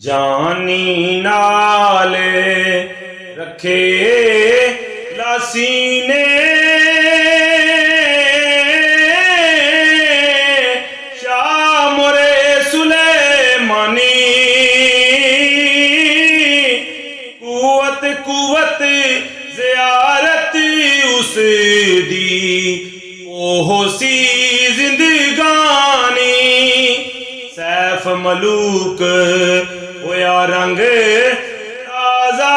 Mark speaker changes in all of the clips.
Speaker 1: जानी नाल रखे लासी ने शाह मोरे सुलेमानी कुवत कुवत ज़ियारत उस दी ओह सी जिंदगानी सैफ मलूक होया रंग ताजा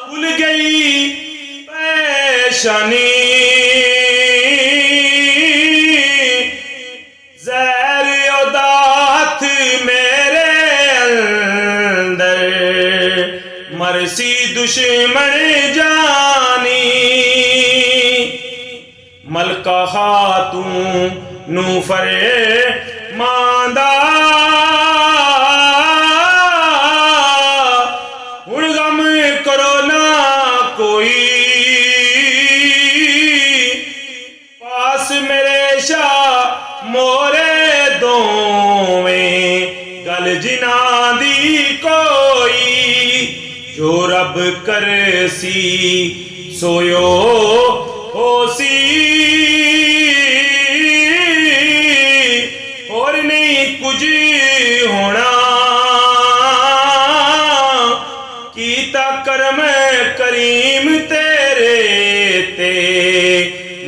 Speaker 1: खुल गई पेशानी ज़हर उदात मेरे अंदर मरसी दुश्मन जानी मलका खातून नू फरमांदा हुण गम करो ना कोई पास मेरे शाह मोरे दोवें गल जिन्हां दी कोई जो रब करसी सोयो होसी और नहीं कुछ होना कीता करम करीम तेरे ते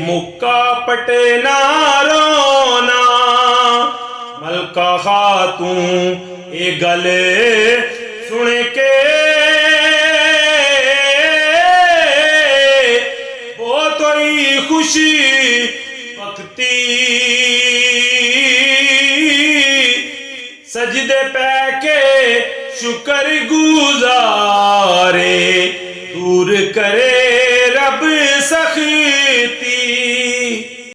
Speaker 1: मुक्का पटे ना रोना मलका खातून ये गल सुन के बहुत ही खुशी पकती सजदे पै के शुक्र गुजार